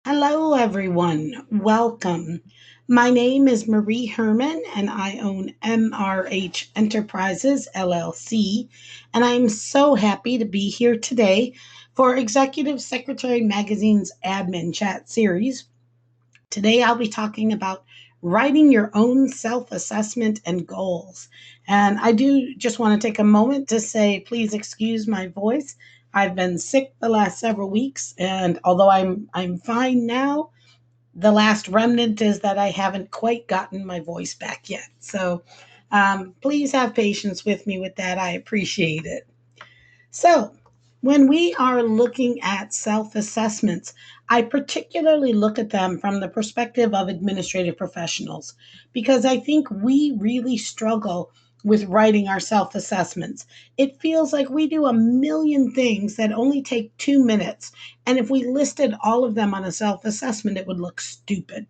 Hello, everyone. Welcome. My name is Marie Herman, and I own MRH Enterprises LLC. And I'm so happy to be here today for Executive Secretary Magazine's Admin Chat series. Today, I'll be talking about writing your own self assessment and goals. And I do just want to take a moment to say, please excuse my voice. I've been sick the last several weeks, and although I'm fine now, the last remnant is that I haven't quite gotten my voice back yet. So please have patience with me with that. I appreciate it. So, when we are looking at self assessments, I particularly look at them from the perspective of administrative professionals because I think we really struggle with writing our self assessments. It feels like we do a million things that only take 2 minutes. And if we listed all of them on a self assessment, it would look stupid.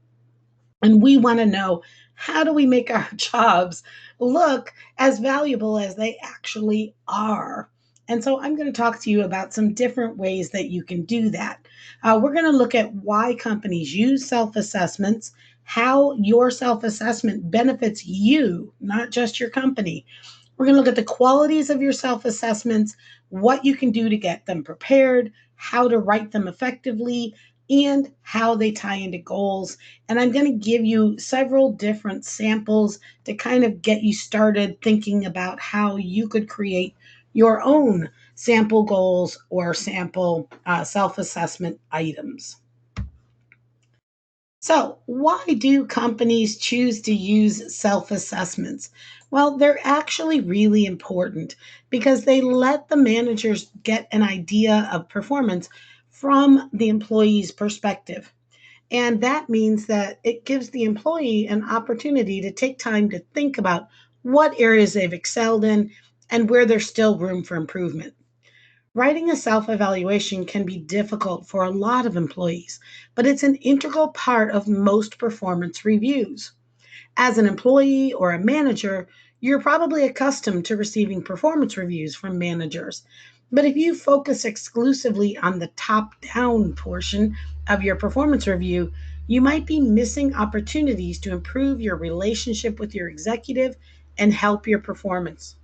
And we want to know, how do we make our jobs look as valuable as they actually are? And so I'm going to talk to you about some different ways that you can do that. We're going to look at why companies use self assessments, how your self assessment benefits you, not just your company. We're going to look at the qualities of your self assessments, what you can do to get them prepared, how to write them effectively, and how they tie into goals. And I'm going to give you several different samples to kind of get you started thinking about how you could create your own sample goals or sample self assessment items. So, why do companies choose to use self assessments? Well, they're actually really important because they let the managers get an idea of performance from the employee's perspective. And that means that it gives the employee an opportunity to take time to think about what areas they've excelled in and where there's still room for improvement. Writing a self evaluation can be difficult for a lot of employees, but it's an integral part of most performance reviews. As an employee or a manager, you're probably accustomed to receiving performance reviews from managers. But if you focus exclusively on the top down portion of your performance review, you might be missing opportunities to improve your relationship with your executive and help your performance.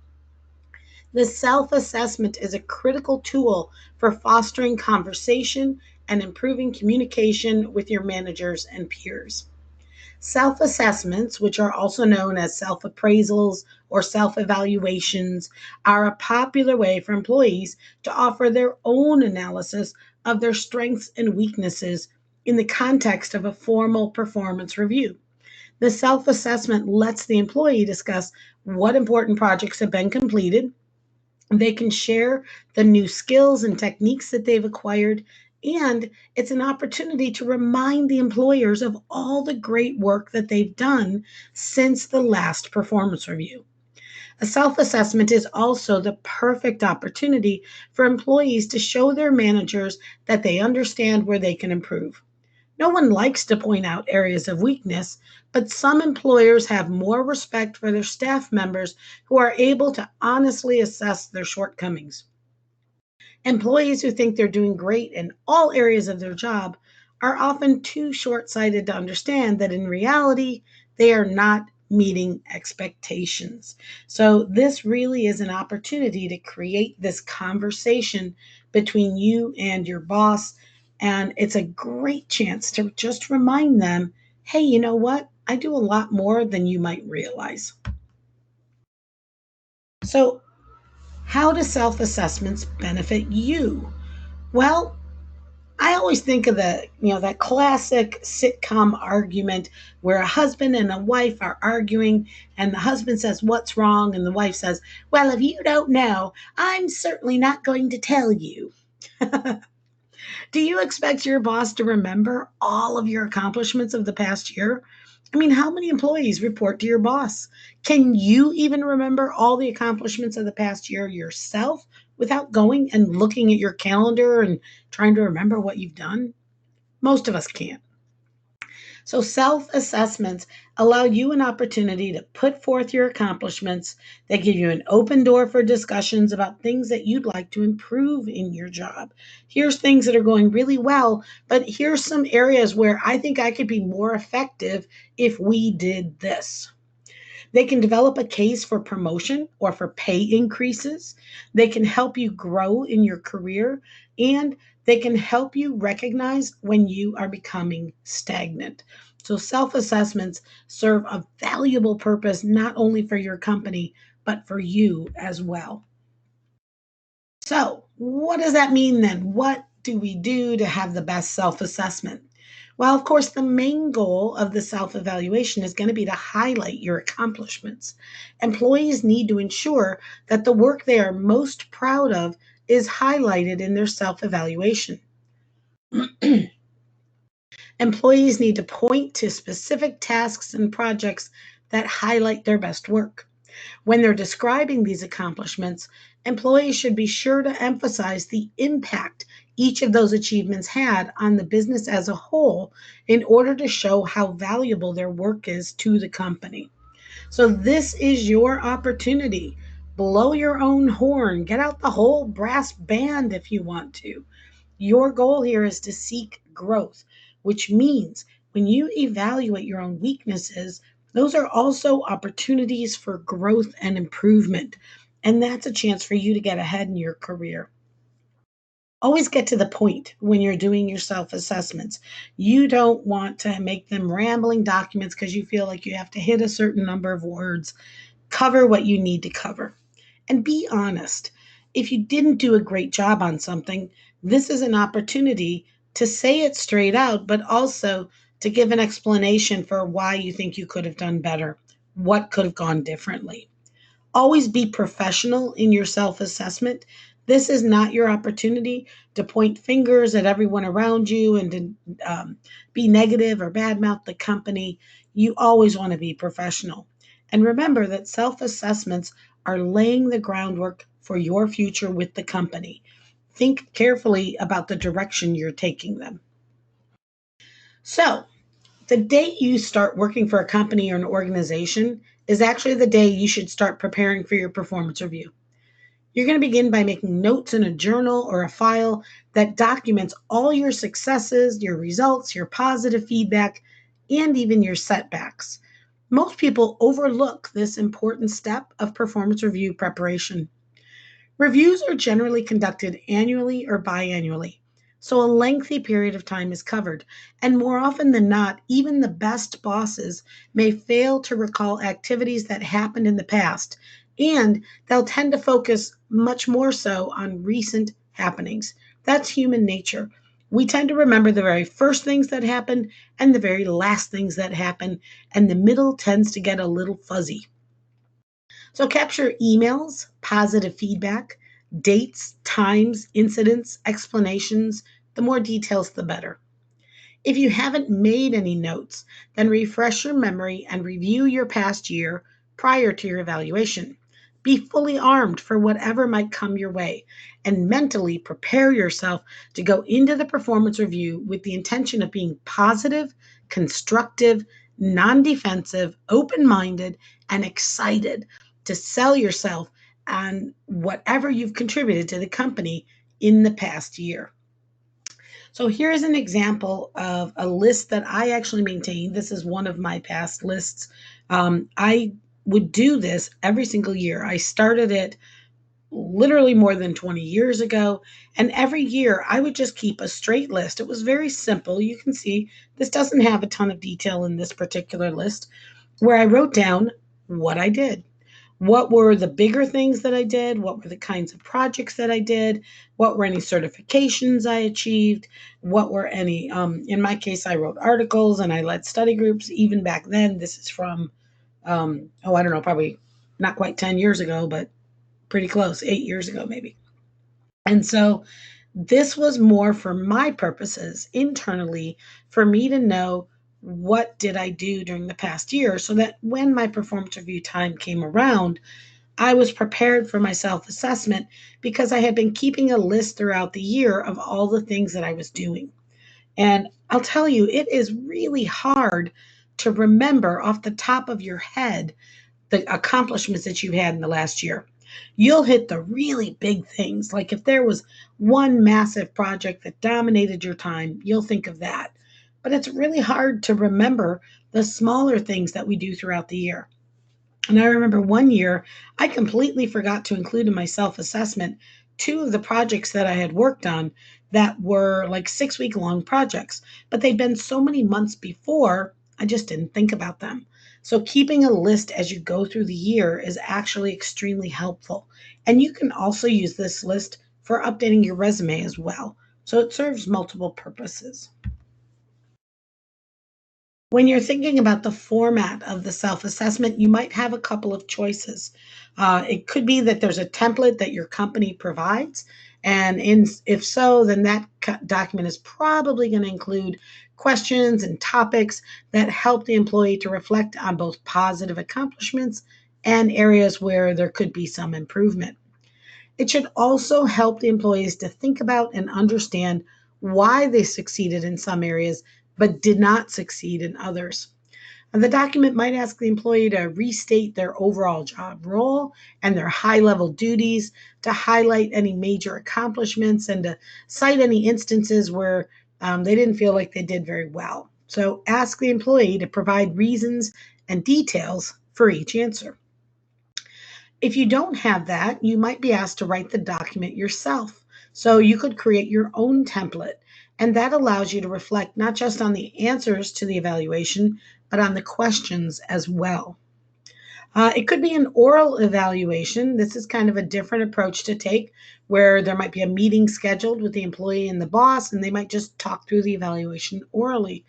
The self assessment is a critical tool for fostering conversation and improving communication with your managers and peers. Self assessments, which are also known as self appraisals or self evaluations, are a popular way for employees to offer their own analysis of their strengths and weaknesses in the context of a formal performance review. The self assessment lets the employee discuss what important projects have been completed. They can share the new skills and techniques that they've acquired, and it's an opportunity to remind the employers of all the great work that they've done since the last performance review. A self assessment is also the perfect opportunity for employees to show their managers that they understand where they can improve. No one likes to point out areas of weakness, but some employers have more respect for their staff members who are able to honestly assess their shortcomings. Employees who think they're doing great in all areas of their job are often too short sighted to understand that in reality, they are not meeting expectations. So, this really is an opportunity to create this conversation between you and your boss. And it's a great chance to just remind them, hey, you know what? I do a lot more than you might realize. So, how do self assessments benefit you? Well, I always think of that classic sitcom argument where a husband and a wife are arguing and the husband says, "What's wrong?" And the wife says, "Well, if you don't know, I'm certainly not going to tell you." Do you expect your boss to remember all of your accomplishments of the past year? I mean, how many employees report to your boss? Can you even remember all the accomplishments of the past year yourself without going and looking at your calendar and trying to remember what you've done? Most of us can't. So, self assessments allow you an opportunity to put forth your accomplishments. They give you an open door for discussions about things that you'd like to improve in your job. Here's things that are going really well, but here's some areas where I think I could be more effective if we did this. They can develop a case for promotion or for pay increases. They can help you grow in your career, and they can help you recognize when you are becoming stagnant. So, self assessments serve a valuable purpose not only for your company, but for you as well. So, what does that mean then? What do we do to have the best self assessment? Well, of course, the main goal of the self evaluation is going to be to highlight your accomplishments. Employees need to ensure that the work they are most proud of is highlighted in their self evaluation. Employees need to point to specific tasks and projects that highlight their best work. When they're describing these accomplishments, employees should be sure to emphasize the impact each of those achievements had on the business as a whole in order to show how valuable their work is to the company. So, this is your opportunity. Blow your own horn, get out the whole brass band if you want to. Your goal here is to seek growth, which means when you evaluate your own weaknesses, those are also opportunities for growth and improvement. And that's a chance for you to get ahead in your career. Always get to the point when you're doing your self assessments. You don't want to make them rambling documents because you feel like you have to hit a certain number of words. Cover what you need to cover. And be honest. If you didn't do a great job on something, this is an opportunity to say it straight out, but also to give an explanation for why you think you could have done better, what could have gone differently. Always be professional in your self assessment. This is not your opportunity to point fingers at everyone around you and to be negative or badmouth the company. You always want to be professional. And remember that self assessments are laying the groundwork for your future with the company. Think carefully about the direction you're taking them. So, the day you start working for a company or an organization is actually the day you should start preparing for your performance review. You're going to begin by making notes in a journal or a file that documents all your successes, your results, your positive feedback, and even your setbacks. Most people overlook this important step of performance review preparation. Reviews are generally conducted annually or biannually, so a lengthy period of time is covered, and more often than not, even the best bosses may fail to recall activities that happened in the past, and they'll tend to focus much more so on recent happenings. That's human nature. We tend to remember the very first things that happen and the very last things that happen, and the middle tends to get a little fuzzy. So capture emails, positive feedback, dates, times, incidents, explanations. The more details, the better. If you haven't made any notes, then refresh your memory and review your past year prior to your evaluation. Be fully armed for whatever might come your way and mentally prepare yourself to go into the performance review with the intention of being positive, constructive, non defensive, open minded, and excited to sell yourself on whatever you've contributed to the company in the past year. So here's an example of a list that I actually maintain. This is one of my past lists. I would do this every single year. I started it literally more than 20 years ago. And every year I would just keep a straight list. It was very simple. You can see this doesn't have a ton of detail in this particular list, where I wrote down what I did. What were the bigger things that I did? What were the kinds of projects that I did? What were any certifications I achieved? What were any, in my case, I wrote articles and I led study groups. Even back then, this is from, I don't know, probably not quite 10 years ago, but pretty close, 8 years ago, maybe. And so this was more for my purposes internally for me to know what did I do during the past year so that when my performance review time came around, I was prepared for my self assessment because I had been keeping a list throughout the year of all the things that I was doing. And I'll tell you, it is really hard to remember off the top of your head the accomplishments that you had in the last year. You'll hit the really big things. Like if there was one massive project that dominated your time, you'll think of that. But it's really hard to remember the smaller things that we do throughout the year. And I remember one year, I completely forgot to include in my self assessment two of the projects that I had worked on that were like 6 week long projects, but they'd been so many months before, I just didn't think about them. So, keeping a list as you go through the year is actually extremely helpful. And you can also use this list for updating your resume as well. So, it serves multiple purposes. When you're thinking about the format of the self assessment, you might have a couple of choices. It could be that there's a template that your company provides. And if so, then that document is probably going to include questions and topics that help the employee to reflect on both positive accomplishments and areas where there could be some improvement. It should also help the employees to think about and understand why they succeeded in some areas but did not succeed in others. And the document might ask the employee to restate their overall job role and their high level duties, to highlight any major accomplishments, and to cite any instances where they didn't feel like they did very well. So ask the employee to provide reasons and details for each answer. If you don't have that, you might be asked to write the document yourself. So you could create your own template, and that allows you to reflect not just on the answers to the evaluation, but on the questions as well. It could be an oral evaluation. This is kind of a different approach to take, where there might be a meeting scheduled with the employee and the boss, and they might just talk through the evaluation orally.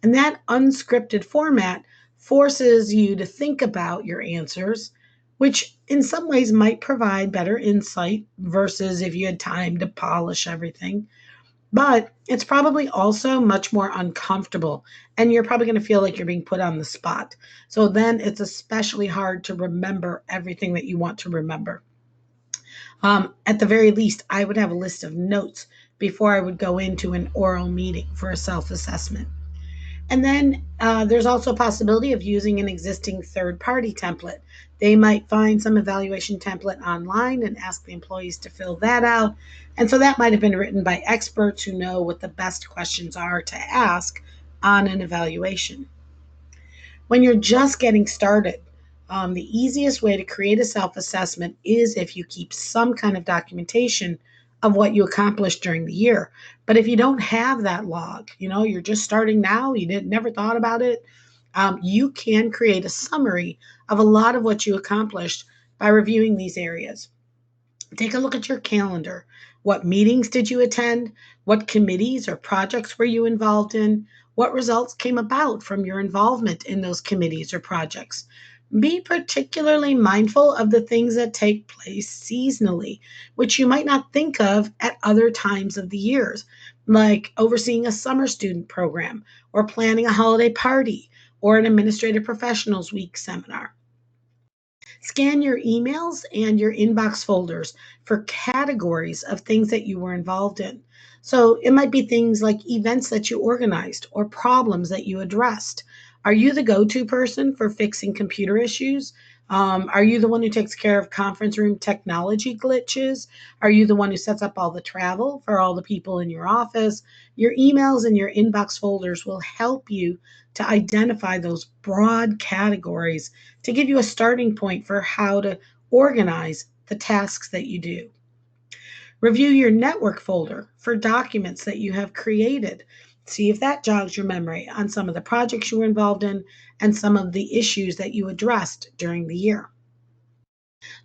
And that unscripted format forces you to think about your answers, which in some ways might provide better insight versus if you had time to polish everything. But it's probably also much more uncomfortable, and you're probably going to feel like you're being put on the spot. So then it's especially hard to remember everything that you want to remember. At the very least, I would have a list of notes before I would go into an oral meeting for a self assessment. And then there's also a possibility of using an existing third party template. They might find some evaluation template online and ask the employees to fill that out. And so that might have been written by experts who know what the best questions are to ask on an evaluation. When you're just getting started, the easiest way to create a self assessment is if you keep some kind of documentation of what you accomplished during the year. But if you don't have that log, you're just starting now, you didn't never thought about it, you can create a summary of a lot of what you accomplished by reviewing these areas. Take a look at your calendar. What meetings did you attend? What committees or projects were you involved in? What results came about from your involvement in those committees or projects? Be particularly mindful of the things that take place seasonally, which you might not think of at other times of the years, like overseeing a summer student program or planning a holiday party or an administrative professionals week seminar. Scan your emails and your inbox folders for categories of things that you were involved in. So it might be things like events that you organized or problems that you addressed. Are you the go to person for fixing computer issues? Are you the one who takes care of conference room technology glitches? Are you the one who sets up all the travel for all the people in your office? Your emails and your inbox folders will help you to identify those broad categories to give you a starting point for how to organize the tasks that you do. Review your network folder for documents that you have created. See if that jogs your memory on some of the projects you were involved in and some of the issues that you addressed during the year.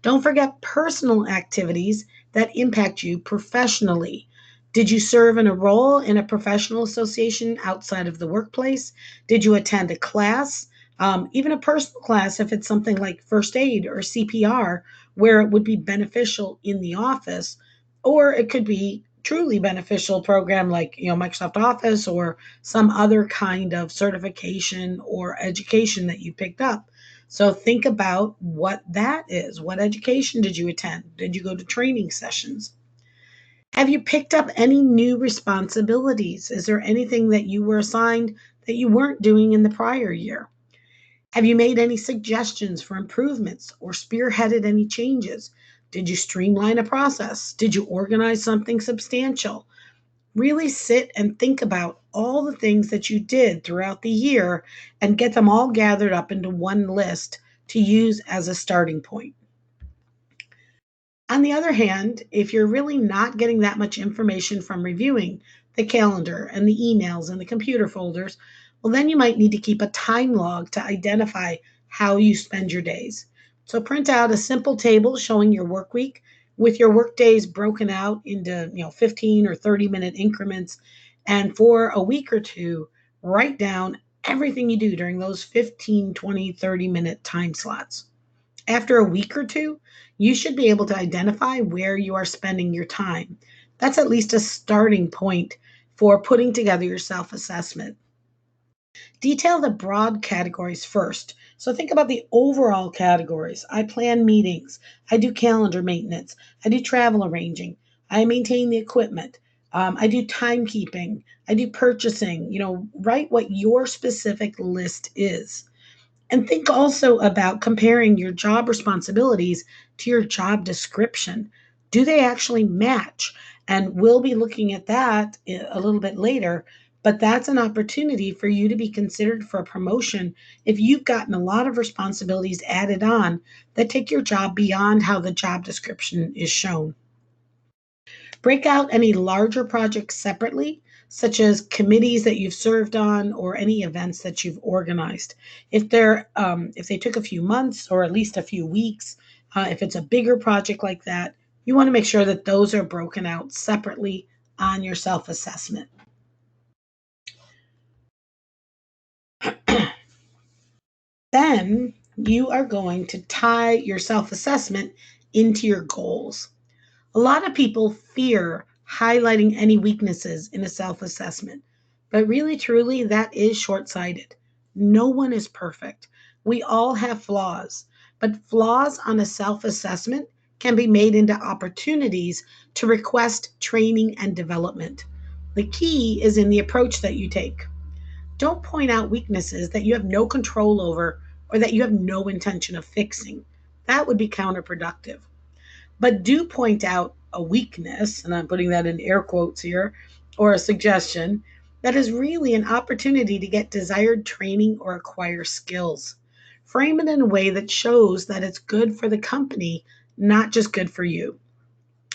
Don't forget personal activities that impact you professionally. Did you serve in a role in a professional association outside of the workplace? Did you attend a class, even a personal class if it's something like first aid or CPR, where it would be beneficial in the office? Or it could be truly beneficial program like Microsoft Office or some other kind of certification or education that you picked up. So think about what that is. What education did you attend? Did you go to training sessions? Have you picked up any new responsibilities? Is there anything that you were assigned that you weren't doing in the prior year? Have you made any suggestions for improvements or spearheaded any changes? Did you streamline a process? Did you organize something substantial? Really sit and think about all the things that you did throughout the year and get them all gathered up into one list to use as a starting point. On the other hand, if you're really not getting that much information from reviewing the calendar and the emails and the computer folders, well, then you might need to keep a time log to identify how you spend your days. So print out a simple table showing your work week with your work days broken out into 15 or 30-minute increments. And for a week or two, write down everything you do during those 15, 20, 30-minute time slots. After a week or two, you should be able to identify where you are spending your time. That's at least a starting point for putting together your self assessment. Detail the broad categories first. So think about the overall categories. I plan meetings, I do calendar maintenance, I do travel arranging, I maintain the equipment, I do timekeeping, I do purchasing. Write what your specific list is. And think also about comparing your job responsibilities to your job description. Do they actually match? And we'll be looking at that a little bit later, but that's an opportunity for you to be considered for a promotion if you've gotten a lot of responsibilities added on that take your job beyond how the job description is shown. Break out any larger projects separately, such as committees that you've served on or any events that you've organized. If they took a few months or at least a few weeks, if it's a bigger project like that, you want to make sure that those are broken out separately on your self assessment. Then you are going to tie your self assessment into your goals. A lot of people fear highlighting any weaknesses in a self assessment, but really, truly, that is short sighted. No one is perfect. We all have flaws, but flaws on a self assessment can be made into opportunities to request training and development. The key is in the approach that you take. Don't point out weaknesses that you have no control over or that you have no intention of fixing. That would be counterproductive. But do point out a weakness, and I'm putting that in air quotes here, or a suggestion that is really an opportunity to get desired training or acquire skills. Frame it in a way that shows that it's good for the company, not just good for you.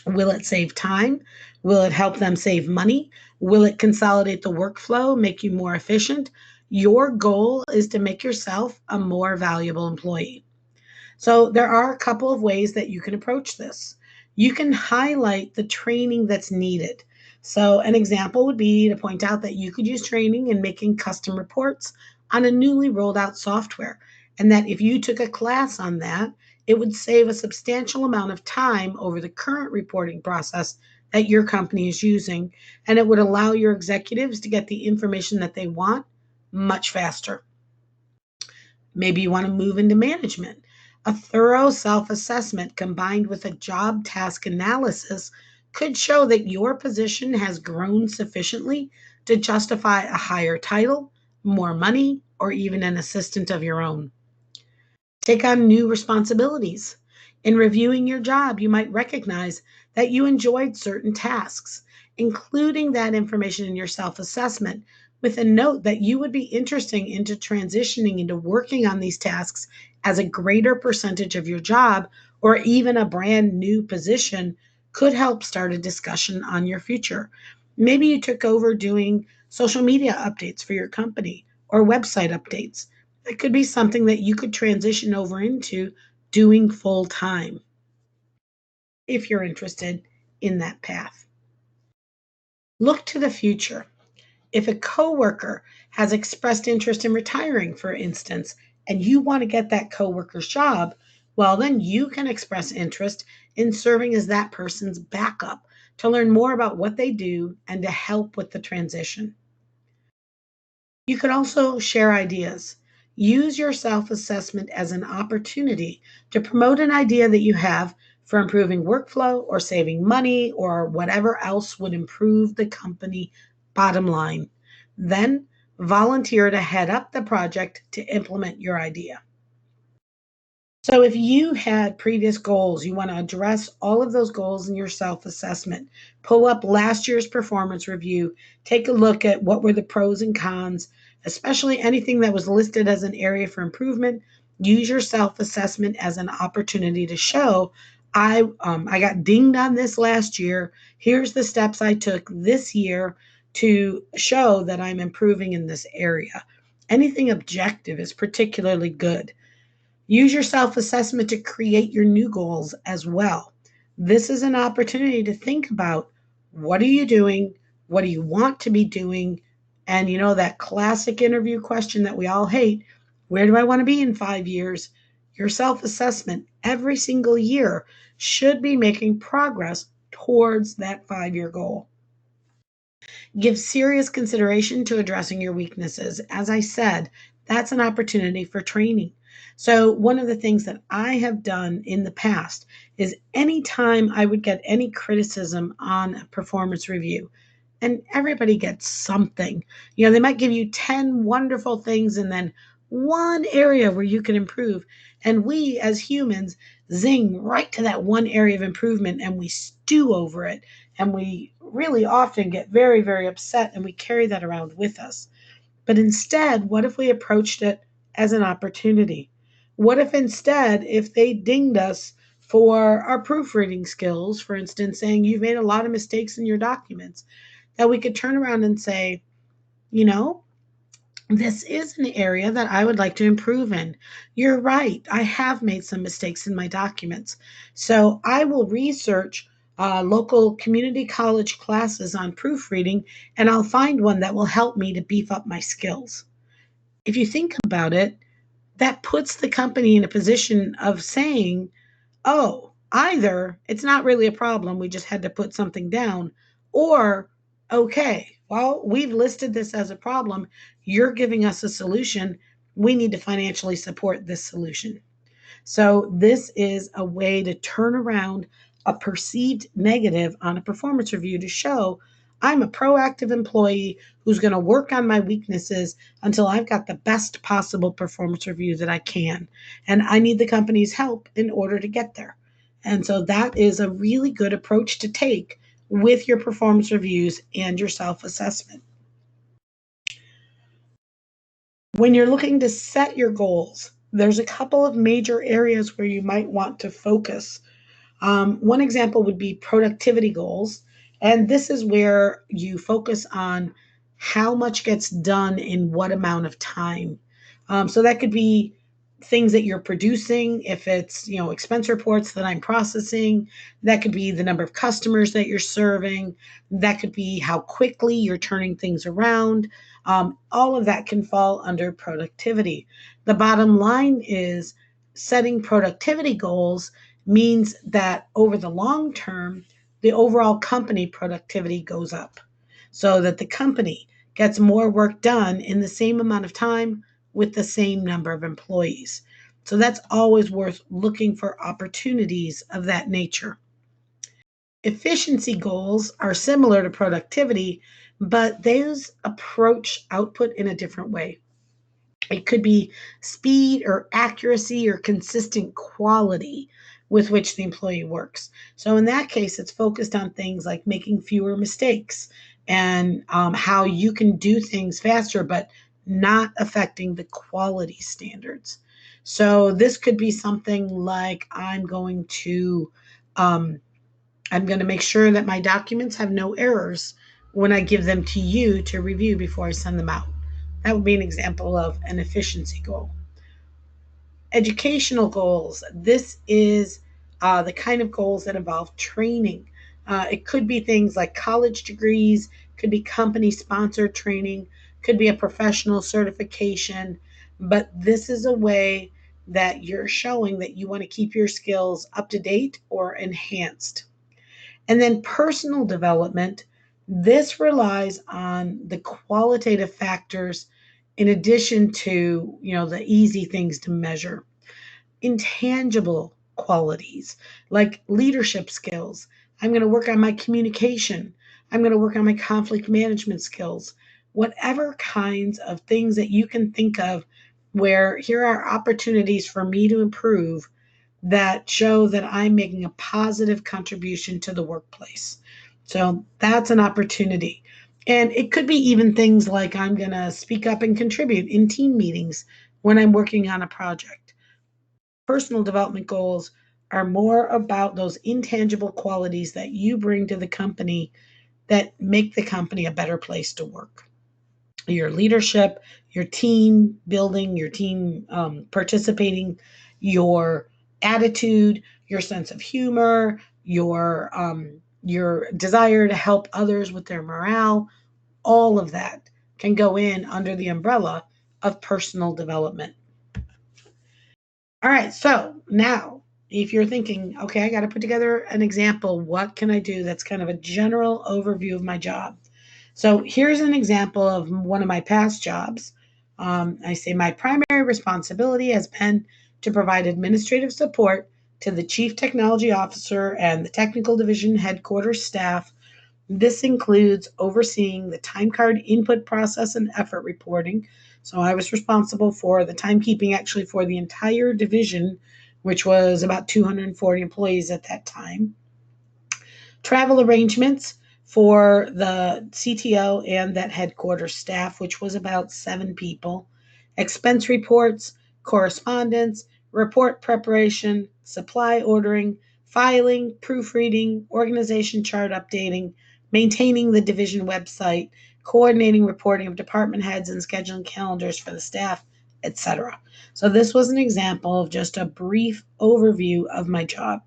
Will it save time? Will it help them save money? Will it consolidate the workflow, make you more efficient? Your goal is to make yourself a more valuable employee. So there are a couple of ways that you can approach this. You can highlight the training that's needed. So an example would be to point out that you could use training in making custom reports on a newly rolled out software, and that if you took a class on that, it would save a substantial amount of time over the current reporting process that your company is using, and it would allow your executives to get the information that they want much faster. Maybe you want to move into management. A thorough self assessment combined with a job task analysis could show that your position has grown sufficiently to justify a higher title, more money, or even an assistant of your own. Take on new responsibilities. In reviewing your job, you might recognize that you enjoyed certain tasks, including that information in your self assessment with a note that you would be interested into transitioning into working on these tasks as a greater percentage of your job or even a brand new position could help start a discussion on your future. Maybe you took over doing social media updates for your company or website updates. It could be something that you could transition over into doing full time if you're interested in that path. Look to the future. If a coworker has expressed interest in retiring, for instance, and you want to get that coworker's job, well, then you can express interest in serving as that person's backup to learn more about what they do and to help with the transition. You could also share ideas. Use your self assessment as an opportunity to promote an idea that you have for improving workflow or saving money or whatever else would improve the company bottom line. Then volunteer to head up the project to implement your idea. So, if you had previous goals, you want to address all of those goals in your self assessment. Pull up last year's performance review, take a look at what were the pros and cons, especially anything that was listed as an area for improvement. Use your self assessment as an opportunity to show I got dinged on this last year. Here's the steps I took this year to show that I'm improving in this area. Anything objective is particularly good. Use your self assessment to create your new goals as well. This is an opportunity to think about what are you doing? What do you want to be doing? And that classic interview question that we all hate, where do I want to be in 5 years? Your self assessment every single year should be making progress towards that 5 year goal. Give serious consideration to addressing your weaknesses. As I said, that's an opportunity for training. So, one of the things that I have done in the past is anytime I would get any criticism on a performance review, and everybody gets something, they might give you 10 wonderful things and then one area where you can improve. And we as humans zing right to that one area of improvement and we stew over it. And we really often get very, very upset and we carry that around with us. But instead, what if we approached it as an opportunity? What if instead, if they dinged us for our proofreading skills, for instance, saying you've made a lot of mistakes in your documents, that we could turn around and say, you know, this is an area that I would like to improve in. You're right. I have made some mistakes in my documents. So I will research local community college classes on proofreading and I'll find one that will help me to beef up my skills. If you think about it, that puts the company in a position of saying, oh, either it's not really a problem, we just had to put something down, or, okay, well, we've listed this as a problem, you're giving us a solution, we need to financially support this solution. So, this is a way to turn around a perceived negative on a performance review to show I'm a proactive employee who's going to work on my weaknesses until I've got the best possible performance review that I can. And I need the company's help in order to get there. And so, that is a really good approach to take with your performance reviews and your self assessment. When you're looking to set your goals, there's a couple of major areas where you might want to focus. One example would be productivity goals. And this is where you focus on how much gets done in what amount of time. So that could be things that you're producing, if it's, expense reports that I'm processing, that could be the number of customers that you're serving, that could be how quickly you're turning things around. All of that can fall under productivity. The bottom line is setting productivity goals means that over the long term, the overall company productivity goes up so that the company gets more work done in the same amount of time with the same number of employees. So that's always worth looking for opportunities of that nature. Efficiency goals are similar to productivity, but those approach output in a different way. It could be speed or accuracy or consistent quality with which the employee works. So, in that case, it's focused on things like making fewer mistakes and how you can do things faster, but not affecting the quality standards. So, this could be something like um, I'm going to make sure that my documents have no errors when I give them to you to review before I send them out. That would be an example of an efficiency goal. Educational goals. This is the kind of goals that involve training. It could be things like college degrees, could be company sponsored training, could be a professional certification, but this is a way that you're showing that you want to keep your skills up to date or enhanced. And then personal development, this relies on the qualitative factors in addition to, the easy things to measure. Intangible qualities like leadership skills. I'm going to work on my communication. I'm going to work on my conflict management skills. Whatever kinds of things that you can think of where here are opportunities for me to improve that show that I'm making a positive contribution to the workplace. So that's an opportunity. And it could be even things like I'm going to speak up and contribute in team meetings when I'm working on a project. Personal development goals are more about those intangible qualities that you bring to the company that make the company a better place to work. Your leadership, your team building, your team participating, your attitude, your sense of humor, your desire to help others with their morale, all of that can go in under the umbrella of personal development. All right, so now if you're thinking, okay, I got to put together an example, what can I do that's kind of a general overview of my job? So here's an example of one of my past jobs. I say my primary responsibility has been to provide administrative support to the chief technology officer and the technical division headquarters staff. This includes overseeing the time card input process and effort reporting. So I was responsible for the timekeeping actually for the entire division, which was about 240 employees at that time. Travel arrangements for the CTO and that headquarters staff, which was about 7 people. Expense reports, correspondence, report preparation, supply ordering, filing, proofreading, organization chart updating, maintaining the division website, coordinating reporting of department heads and scheduling calendars for the staff, etc. So this was an example of just a brief overview of my job.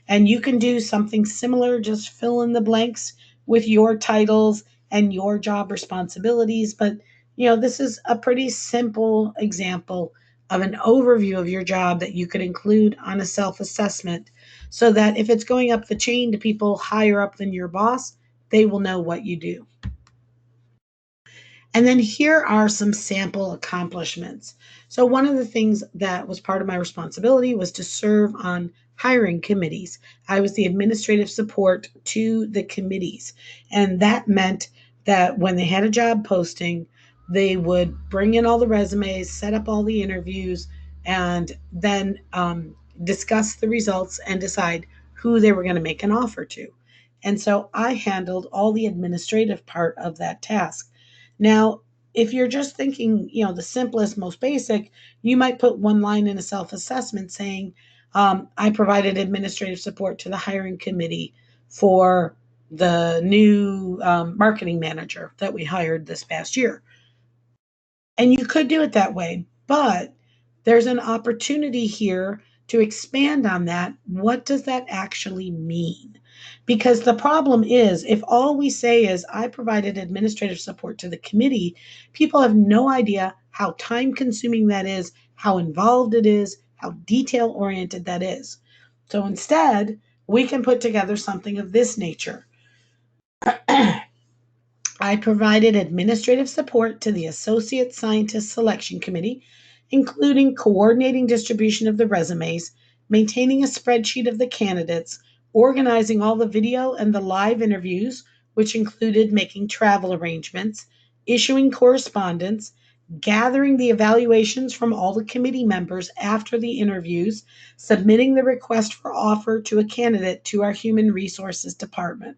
And you can do something similar, just fill in the blanks with your titles and your job responsibilities. But, this is a pretty simple example of an overview of your job that you could include on a self assessment so that if it's going up the chain to people higher up than your boss, they will know what you do. And then here are some sample accomplishments. So, one of the things that was part of my responsibility was to serve on hiring committees. I was the administrative support to the committees. And that meant that when they had a job posting, they would bring in all the resumes, set up all the interviews, and then discuss the results and decide who they were going to make an offer to. And so I handled all the administrative part of that task. Now, if you're just thinking, the simplest, most basic, you might put one line in a self assessment saying, I provided administrative support to the hiring committee for the new marketing manager that we hired this past year. And you could do it that way, but there's an opportunity here to expand on that. What does that actually mean? Because the problem is, if all we say is, I provided administrative support to the committee, people have no idea how time consuming that is, how involved it is, how detail oriented that is. So instead, we can put together something of this nature. I provided administrative support to the Associate Scientist Selection Committee, including coordinating distribution of the resumes, maintaining a spreadsheet of the candidates, organizing all the video and the live interviews, which included making travel arrangements, issuing correspondence, gathering the evaluations from all the committee members after the interviews, submitting the request for offer to a candidate to our Human Resources Department.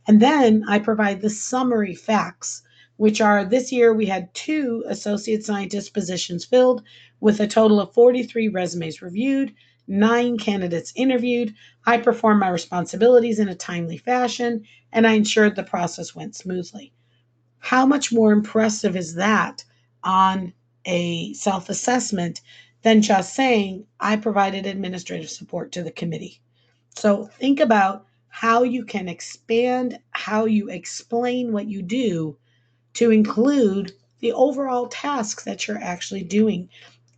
And then I provide the summary facts, which are this year we had 2 associate scientist positions filled with a total of 43 resumes reviewed, 9 candidates interviewed. I performed my responsibilities in a timely fashion, and I ensured the process went smoothly. How much more impressive is that on a self assessment than just saying, I provided administrative support to the committee? So think about how you can expand how you explain what you do to include the overall tasks that you're actually doing.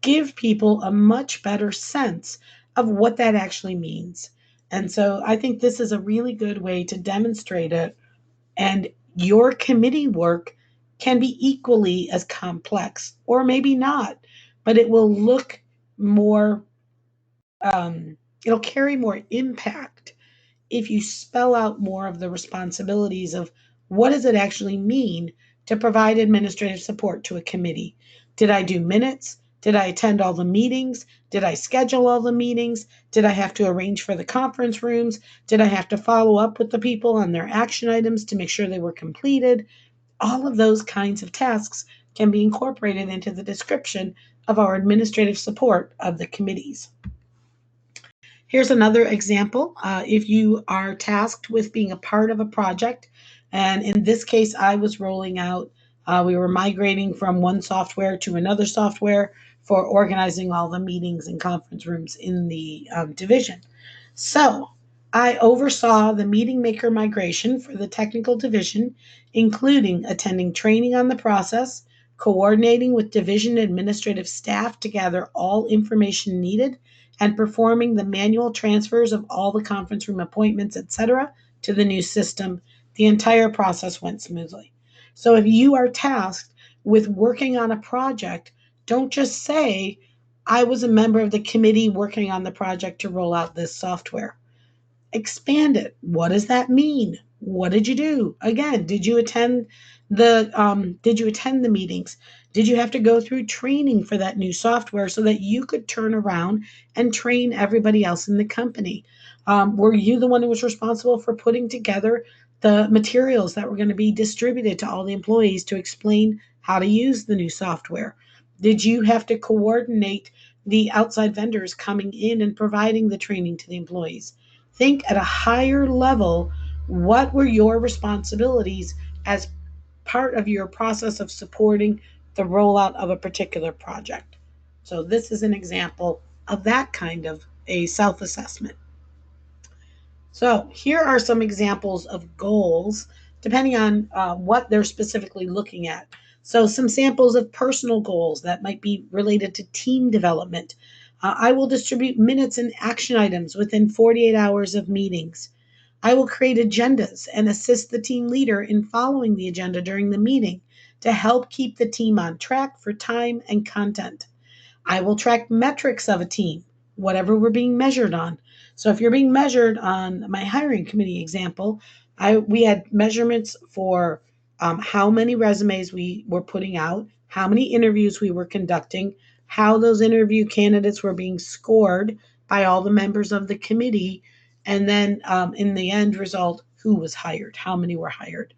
Give people a much better sense of what that actually means. And so I think this is a really good way to demonstrate it. And your committee work can be equally as complex, or maybe not, but it will look more It'll carry more impact if you spell out more of the responsibilities of what does it actually mean to provide administrative support to a committee. Did I do minutes? Did I attend all the meetings? Did I schedule all the meetings? Did I have to arrange for the conference rooms? Did I have to follow up with the people on their action items to make sure they were completed? All of those kinds of tasks can be incorporated into the description of our administrative support of the committees. Here's another example. If you are tasked with being a part of a project, and in this case, I was rolling out, we were migrating from one software to another software for organizing all the meetings and conference rooms in the division. So I oversaw the meeting maker migration for the technical division, including attending training on the process, coordinating with division administrative staff to gather all information needed, and performing the manual transfers of all the conference room appointments, etc., to the new system. The entire process went smoothly. So if you are tasked with working on a project, don't just say, I was a member of the committee working on the project to roll out this software. Expand it. What does that mean? What did you do? Again, did you attend the meetings? Did you have to go through training for that new software so that you could turn around and train everybody else in the company? Were you the one who was responsible for putting together the materials that were going to be distributed to all the employees to explain how to use the new software? Did you have to coordinate the outside vendors coming in and providing the training to the employees? Think at a higher level, what were your responsibilities as part of your process of supporting the rollout of a particular project? So, this is an example of that kind of a self assessment. So, here are some examples of goals depending on what they're specifically looking at. So, some samples of personal goals that might be related to team development. I will distribute minutes and action items within 48 hours of meetings. I will create agendas and assist the team leader in following the agenda during the meeting to help keep the team on track for time and content. I will track metrics of a team, whatever we're being measured on. So if you're being measured on my hiring committee example, we had measurements for how many resumes we were putting out, how many interviews we were conducting, how those interview candidates were being scored by all the members of the committee, and then in the end result, who was hired, how many were hired.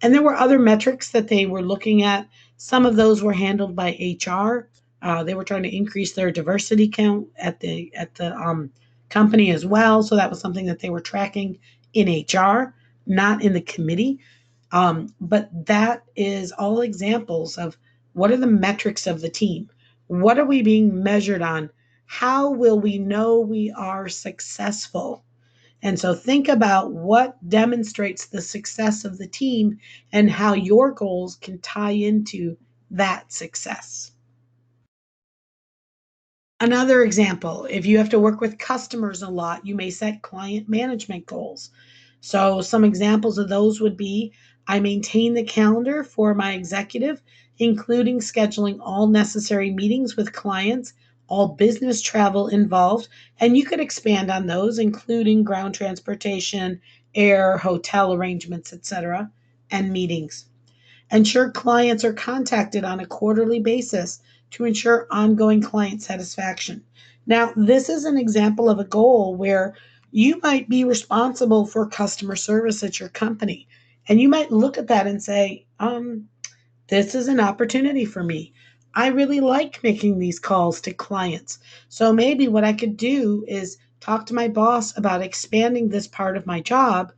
And there were other metrics that they were looking at. Some of those were handled by HR. They were trying to increase their diversity count at the company as well. So that was something that they were tracking in HR, not in the committee. But that is all examples of what are the metrics of the team? What are we being measured on? How will we know we are successful? And so think about what demonstrates the success of the team and how your goals can tie into that success. Another example, if you have to work with customers a lot, you may set client management goals. So, some examples of those would be I maintain the calendar for my executive, including scheduling all necessary meetings with clients, all business travel involved, and you could expand on those, including ground transportation, air, hotel arrangements, etc., and meetings. Ensure clients are contacted on a quarterly basis to ensure ongoing client satisfaction. Now, this is an example of a goal where you might be responsible for customer service at your company. And you might look at that and say, this is an opportunity for me. I really like making these calls to clients. So maybe what I could do is talk to my boss about expanding this part of my job,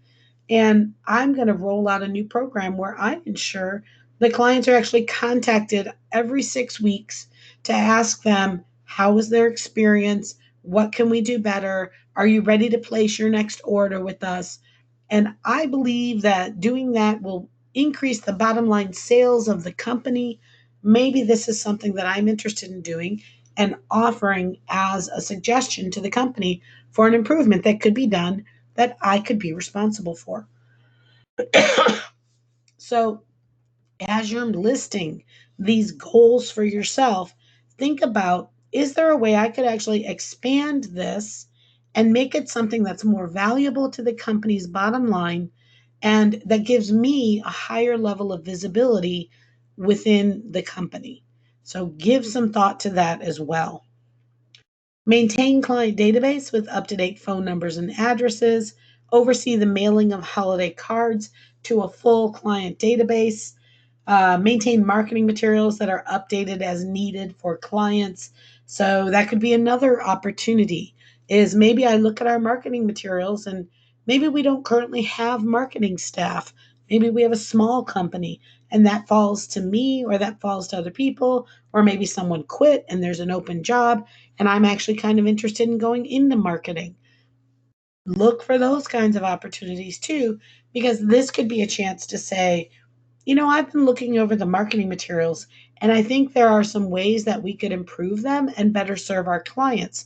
and I'm going to roll out a new program where I ensure the clients are actually contacted every 6 weeks to ask them, how was their experience? What can we do better? Are you ready to place your next order with us? And I believe that doing that will increase the bottom line sales of the company. Maybe this is something that I'm interested in doing and offering as a suggestion to the company for an improvement that could be done that I could be responsible for. So, as you're listing these goals for yourself, think about, is there a way I could actually expand this and make it something that's more valuable to the company's bottom line and that gives me a higher level of visibility within the company. So give some thought to that as well. Maintain client database with up-to-date phone numbers and addresses. Oversee the mailing of holiday cards to a full client database. Maintain marketing materials that are updated as needed for clients. So that could be another opportunity is maybe I look at our marketing materials and maybe we don't currently have marketing staff. Maybe we have a small company and that falls to me or that falls to other people, or maybe someone quit and there's an open job and I'm actually kind of interested in going into marketing. Look for those kinds of opportunities too, because this could be a chance to say, I've been looking over the marketing materials, and I think there are some ways that we could improve them and better serve our clients.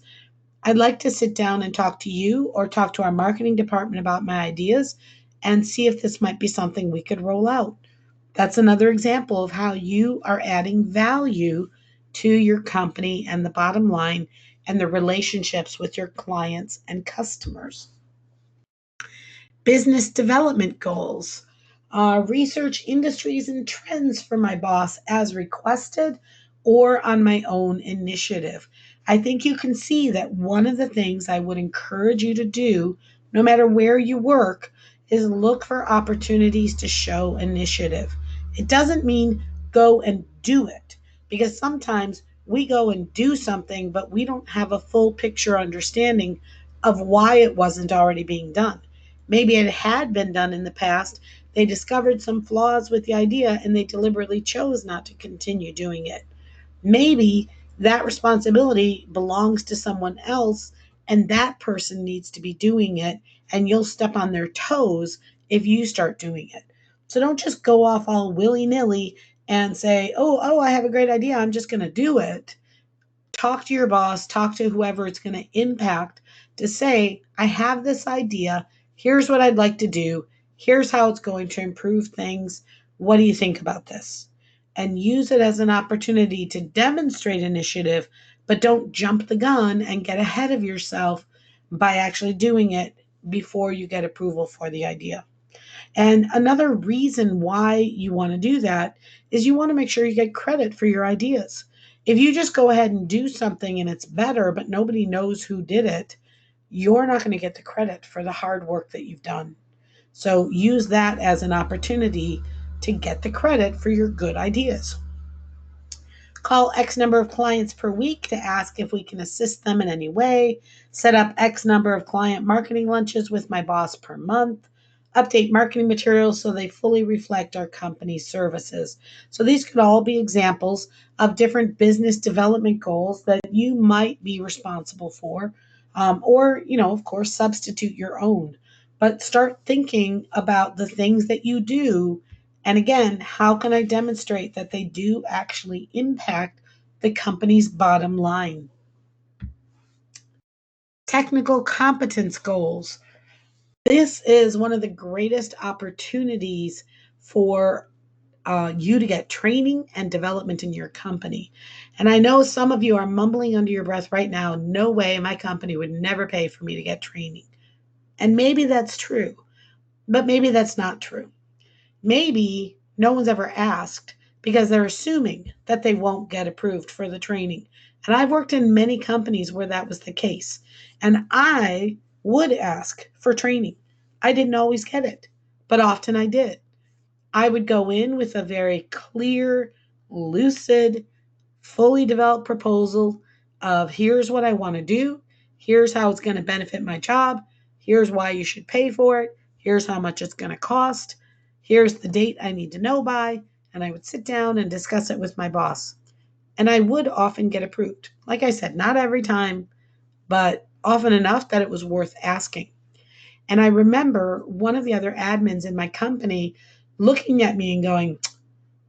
I'd like to sit down and talk to you or talk to our marketing department about my ideas and see if this might be something we could roll out. That's another example of how you are adding value to your company and the bottom line and the relationships with your clients and customers. Business development goals, research industries and trends for my boss as requested or on my own initiative. I think you can see that one of the things I would encourage you to do, no matter where you work, is look for opportunities to show initiative. It doesn't mean go and do it, because sometimes we go and do something, but we don't have a full picture understanding of why it wasn't already being done. Maybe it had been done in the past. They discovered some flaws with the idea and they deliberately chose not to continue doing it. Maybe that responsibility belongs to someone else and that person needs to be doing it, and you'll step on their toes if you start doing it. So don't just go off all willy nilly and say, oh, I have a great idea. I'm just going to do it. Talk to your boss, talk to whoever it's going to impact to say, I have this idea. Here's what I'd like to do. Here's how it's going to improve things. What do you think about this? And use it as an opportunity to demonstrate initiative, but don't jump the gun and get ahead of yourself by actually doing it before you get approval for the idea. And another reason why you want to do that is you want to make sure you get credit for your ideas. If you just go ahead and do something and it's better, but nobody knows who did it, you're not going to get the credit for the hard work that you've done. So use that as an opportunity to get the credit for your good ideas. Call X number of clients per week to ask if we can assist them in any way. Set up X number of client marketing lunches with my boss per month. Update marketing materials so they fully reflect our company's services. So these could all be examples of different business development goals that you might be responsible for, or, of course, substitute your own. But start thinking about the things that you do, and again, how can I demonstrate that they do actually impact the company's bottom line? Technical competence goals. This is one of the greatest opportunities for you to get training and development in your company. And I know some of you are mumbling under your breath right now, no way, my company would never pay for me to get training. And maybe that's true, but maybe that's not true. Maybe no one's ever asked because they're assuming that they won't get approved for the training. And I've worked in many companies where that was the case. And I would ask for training. I didn't always get it, but often I did. I would go in with a very clear, lucid, fully developed proposal of here's what I want to do, here's how it's going to benefit my job, here's why you should pay for it, here's how much it's going to cost, here's the date I need to know by, and I would sit down and discuss it with my boss. And I would often get approved. Like I said, not every time, but often enough that it was worth asking. And I remember one of the other admins in my company looking at me and going,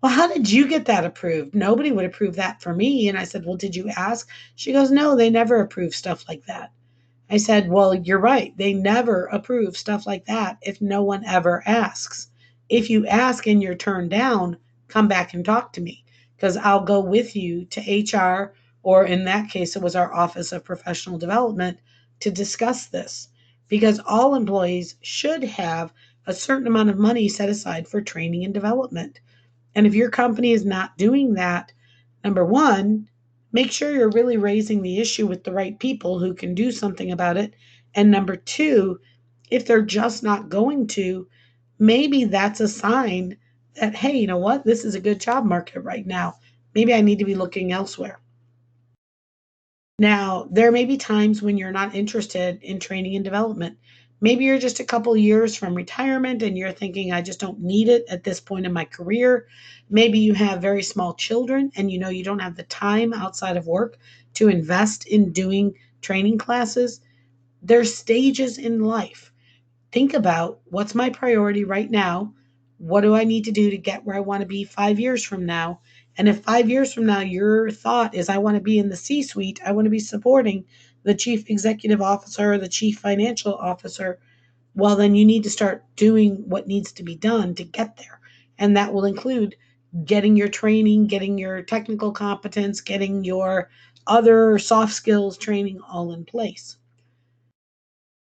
well, how did you get that approved? Nobody would approve that for me. And I said, well, did you ask? She goes, no, they never approve stuff like that. I said, well, you're right. They never approve stuff like that if no one ever asks. If you ask and you're turned down, come back and talk to me because I'll go with you to HR, or in that case, it was our Office of Professional Development, to discuss this because all employees should have a certain amount of money set aside for training and development. And if your company is not doing that, number one, make sure you're really raising the issue with the right people who can do something about it. And number two, if they're just not going to, maybe that's a sign that, hey, you know what? This is a good job market right now. Maybe I need to be looking elsewhere. Now, there may be times when you're not interested in training and development. Maybe you're just a couple years from retirement and you're thinking, I just don't need it at this point in my career. Maybe you have very small children and you know you don't have the time outside of work to invest in doing training classes. There's stages in life. Think about what's my priority right now? What do I need to do to get where I want to be 5 years from now? And if 5 years from now your thought is, I want to be in the C suite, I want to be supporting the chief executive officer or the chief financial officer, well, then you need to start doing what needs to be done to get there. And that will include getting your training, getting your technical competence, getting your other soft skills training all in place.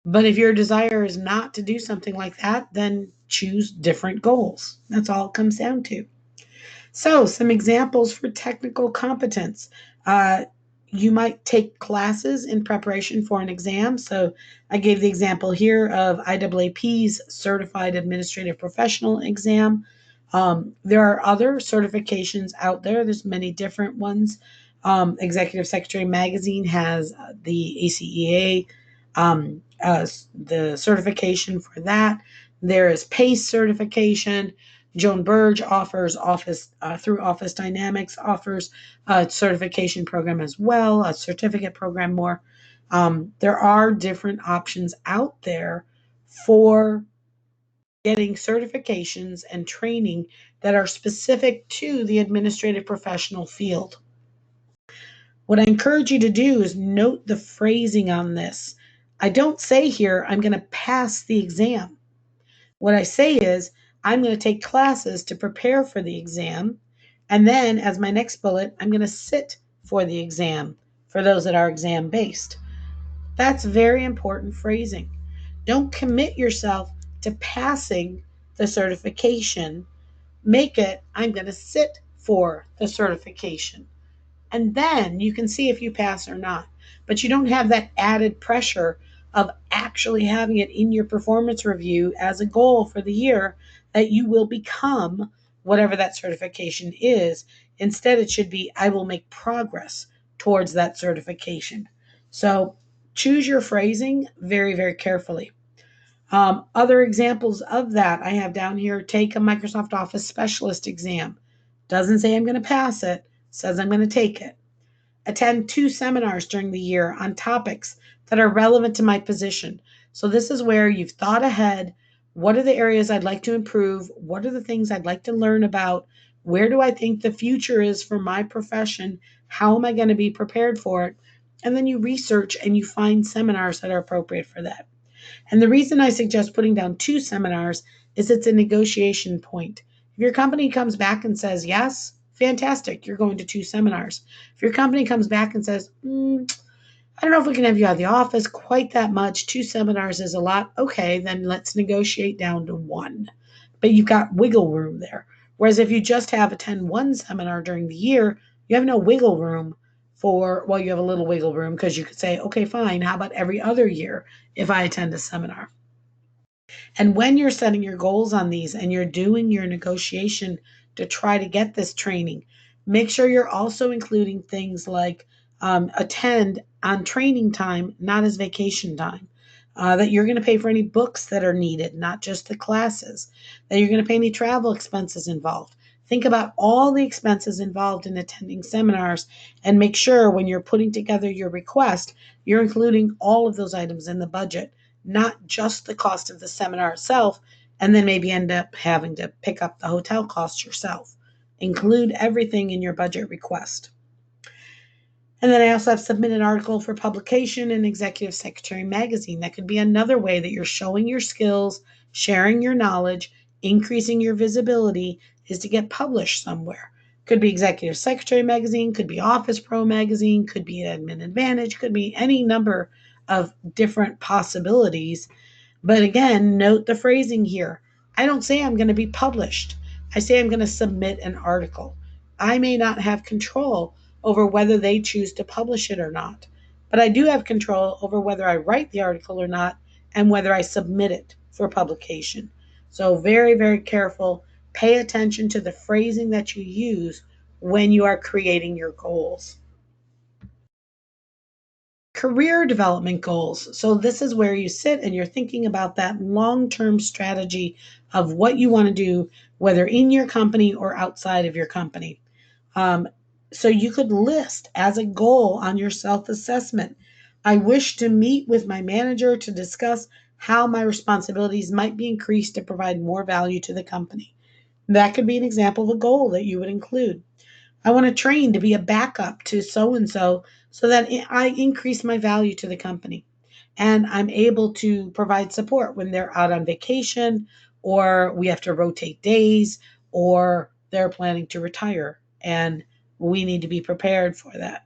But if your desire is not to do something like that, then choose different goals. That's all it comes down to. So, some examples for technical competence. Uh, you might take classes in preparation for an exam. So, I gave the example here of IAAP's Certified Administrative Professional exam. There are other certifications out there. There's many different ones. Executive Secretary Magazine has the ACEA, the certification for that. There is PACE certification. Joan Burge offers Office through Office Dynamics offers a certification program as well, a certificate program more. There are different options out there for getting certifications and training that are specific to the administrative professional field. What I encourage you to do is note the phrasing on this. I don't say here, I'm going to pass the exam. What I say is, I'm going to take classes to prepare for the exam. And then, as my next bullet, I'm going to sit for the exam for those that are exam based. That's very important phrasing. Don't commit yourself to passing the certification. Make it, I'm going to sit for the certification. And then you can see if you pass or not. But you don't have that added pressure of actually having it in your performance review as a goal for the year that you will become whatever that certification is. Instead, it should be, I will make progress towards that certification. So choose your phrasing very, very carefully. Other examples of that I have down here: take a Microsoft Office specialist exam. Doesn't say I'm going to pass it, says I'm going to take it. Attend 2 seminars during the year on topics that are relevant to my position. So, this is where you've thought ahead. What are the areas I'd like to improve? What are the things I'd like to learn about? Where do I think the future is for my profession? How am I going to be prepared for it? And then you research and you find seminars that are appropriate for that. And the reason I suggest putting down 2 seminars is it's a negotiation point. If your company comes back and says, yes, fantastic, you're going to 2 seminars. If your company comes back and says, I don't know if we can have you out of the office quite that much, 2 seminars is a lot, okay, then let's negotiate down to 1. But you've got wiggle room there. Whereas if you just attend 1 seminar during the year, you have no wiggle room for, well, you have a little wiggle room because you could say, okay, fine, how about every other year if I attend a seminar? And when you're setting your goals on these and you're doing your negotiation to try to get this training, make sure you're also including things like attend on training time, not as vacation time. That you're going to pay for any books that are needed, not just the classes. That you're going to pay any travel expenses involved. Think about all the expenses involved in attending seminars and make sure when you're putting together your request, you're including all of those items in the budget, not just the cost of the seminar itself, and then maybe end up having to pick up the hotel costs yourself. Include everything in your budget request. And then I also have submitted an article for publication in Executive Secretary Magazine. That could be another way that you're showing your skills, sharing your knowledge, increasing your visibility, is to get published somewhere. Could be Executive Secretary Magazine, could be Office Pro Magazine, could be Admin Advantage, could be any number of different possibilities. But again, note the phrasing here. I don't say I'm going to be published. I say I'm going to submit an article. I may not have control over whether they choose to publish it or not, but I do have control over whether I write the article or not and whether I submit it for publication. So, very, very careful. Pay attention to the phrasing that you use when you are creating your goals. Career development goals. So, this is where you sit and you're thinking about that long term strategy of what you want to do, whether in your company or outside of your company. Um, so, you could list as a goal on your self assessment, I wish to meet with my manager to discuss how my responsibilities might be increased to provide more value to the company. That could be an example of a goal that you would include. I want to train to be a backup to so that I increase my value to the company. And I'm able to provide support when they're out on vacation or we have to rotate days or they're planning to retire. And we need to be prepared for that.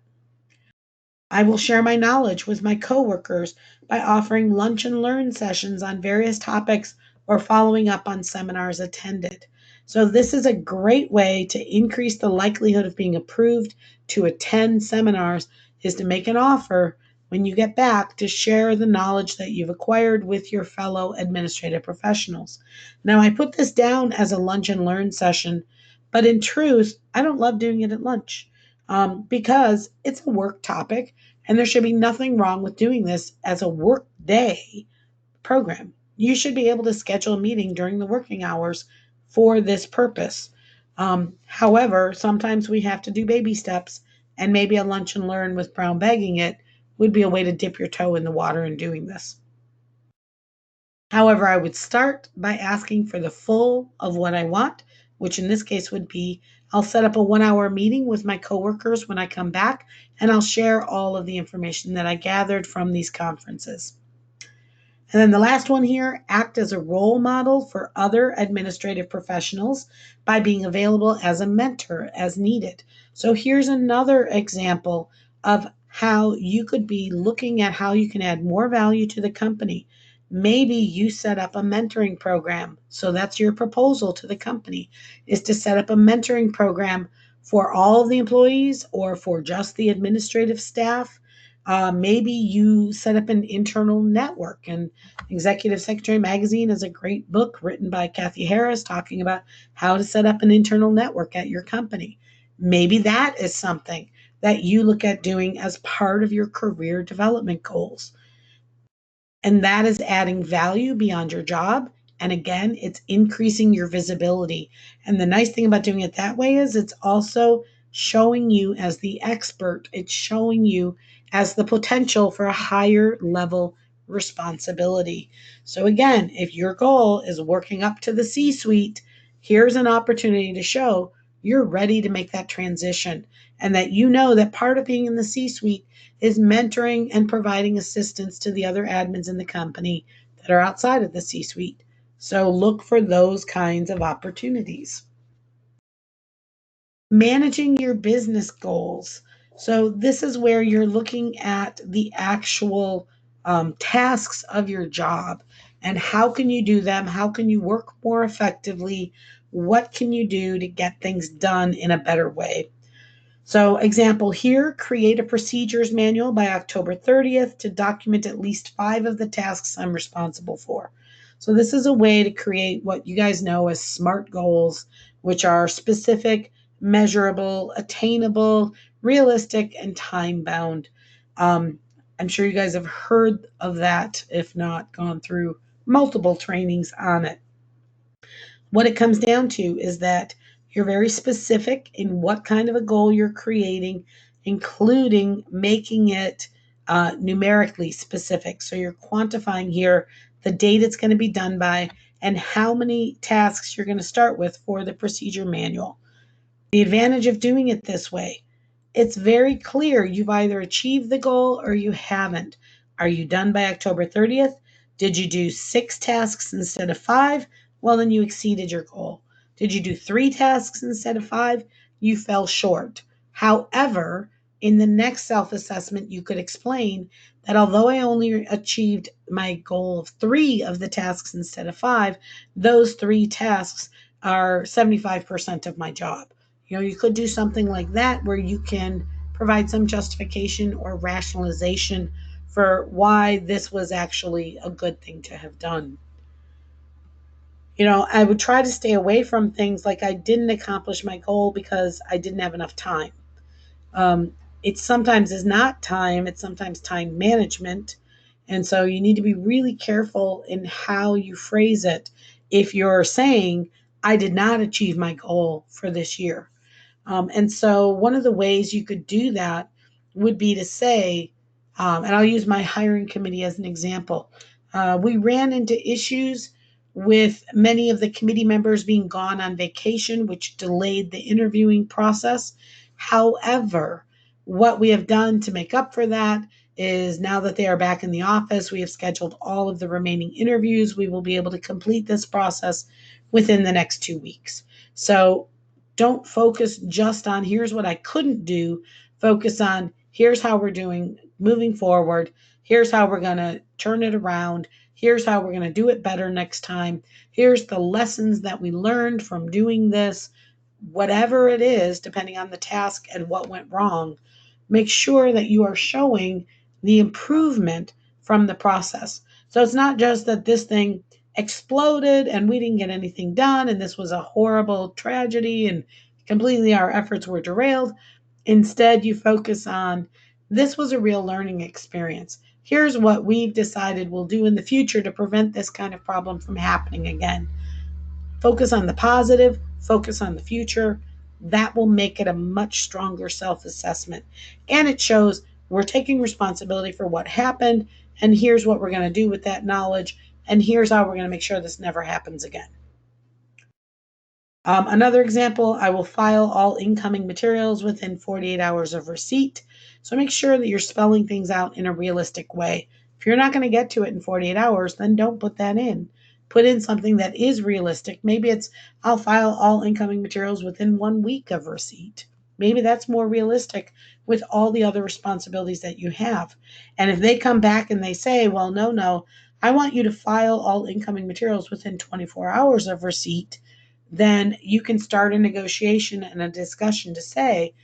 I will share my knowledge with my coworkers by offering lunch and learn sessions on various topics or following up on seminars attended. So, this is a great way to increase the likelihood of being approved to attend seminars is to make an offer when you get back to share the knowledge that you've acquired with your fellow administrative professionals. Now, I put this down as a lunch and learn session, but in truth, I don't love doing it at lunch because it's a work topic and there should be nothing wrong with doing this as a work day program. You should be able to schedule a meeting during the working hours for this purpose. However, sometimes we have to do baby steps, and maybe a lunch and learn with brown bagging it would be a way to dip your toe in the water in doing this. However, I would start by asking for the full of what I want, which in this case would be I'll set up a 1 hour meeting with my coworkers when I come back, and I'll share all of the information that I gathered from these conferences. And then the last one here, act as a role model for other administrative professionals by being available as a mentor as needed. So here's another example of how you could be looking at how you can add more value to the company. Maybe you set up a mentoring program. So that's your proposal to the company is to set up a mentoring program for all of the employees or for just the administrative staff. Maybe you set up an internal network, and Executive Secretary Magazine is a great book written by Kathy Harris talking about how to set up an internal network at your company. Maybe that is something that you look at doing as part of your career development goals. And that is adding value beyond your job. And again, it's increasing your visibility. And the nice thing about doing it that way is it's also showing you as the expert, it's showing you as the potential for a higher level responsibility. So, again, if your goal is working up to the C suite, here's an opportunity to show you're ready to make that transition and that you know that part of being in the C suite is mentoring and providing assistance to the other admins in the company that are outside of the C suite. So look for those kinds of opportunities. Managing your business goals. So this is where you're looking at the actual tasks of your job and how can you do them? How can you work more effectively? What can you do to get things done in a better way? So, example here, create a procedures manual by October 30th to document at least 5 of the tasks I'm responsible for. So, this is a way to create what you guys know as SMART goals, which are specific, measurable, attainable, realistic, and time bound. Um, I'm sure you guys have heard of that, if not gone through multiple trainings on it. What it comes down to is that you're very specific in what kind of a goal you're creating, including making it numerically specific. So you're quantifying here the date it's going to be done by and how many tasks you're going to start with for the procedure manual. The advantage of doing it this way, it's very clear you've either achieved the goal or you haven't. Are you done by October 30th? Did you do 6 tasks instead of 5? Well, then you exceeded your goal. Did you do 3 tasks instead of 5? You fell short. However, In the next self assessment, you could explain that although I only achieved my goal of three of the tasks instead of five, those three tasks are 75% of my job. You could do something like that where you can provide some justification or rationalization for why this was actually a good thing to have done. I would try to stay away from things like I didn't accomplish my goal because I didn't have enough time. Um, it sometimes is not time, it's sometimes time management. And so you need to be really careful in how you phrase it. If you're saying, I did not achieve my goal for this year, and so one of the ways you could do that would be to say, and I'll use my hiring committee as an example. We ran into issues with many of the committee members being gone on vacation, which delayed the interviewing process. However, what we have done to make up for that is now that they are back in the office, we have scheduled all of the remaining interviews. We will be able to complete this process within the next 2 weeks. So don't focus just on here's what I couldn't do. Focus on here's how we're doing moving forward. Here's how we're going to turn it around. Here's how we're going to do it better next time. Here's the lessons that we learned from doing this. Whatever it is, depending on the task and what went wrong, make sure that you are showing the improvement from the process. So it's not just that this thing exploded and we didn't get anything done and this was a horrible tragedy and completely our efforts were derailed. Instead, you focus on this was a real learning experience. Here's what we've decided we'll do in the future to prevent this kind of problem from happening again. Focus on the positive, focus on the future. That will make it a much stronger self assessment. And it shows we're taking responsibility for what happened, and here's what we're going to do with that knowledge, and here's how we're going to make sure this never happens again. Another example, I will file all incoming materials within 48 hours of receipt. So make sure that you're spelling things out in a realistic way. If you're not going to get to it in 48 hours, then don't put that in. Put in something that is realistic. Maybe it's, I'll file all incoming materials within 1 week of receipt. Maybe that's more realistic with all the other responsibilities that you have. And if they come back and they say, well, no, I want you to file all incoming materials within 24 hours of receipt, then you can start a negotiation and a discussion to say,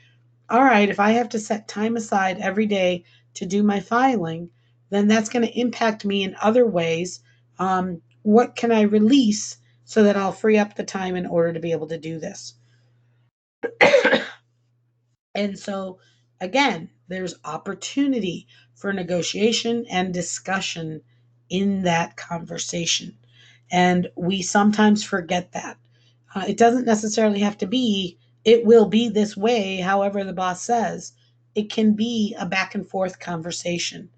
all right, if I have to set time aside every day to do my filing, then that's going to impact me in other ways. What can I release so that I'll free up the time in order to be able to do this? And so, again, there's opportunity for negotiation and discussion in that conversation. And we sometimes forget that. It doesn't necessarily have to be, it will be this way, however the boss says. It can be a back and forth conversation.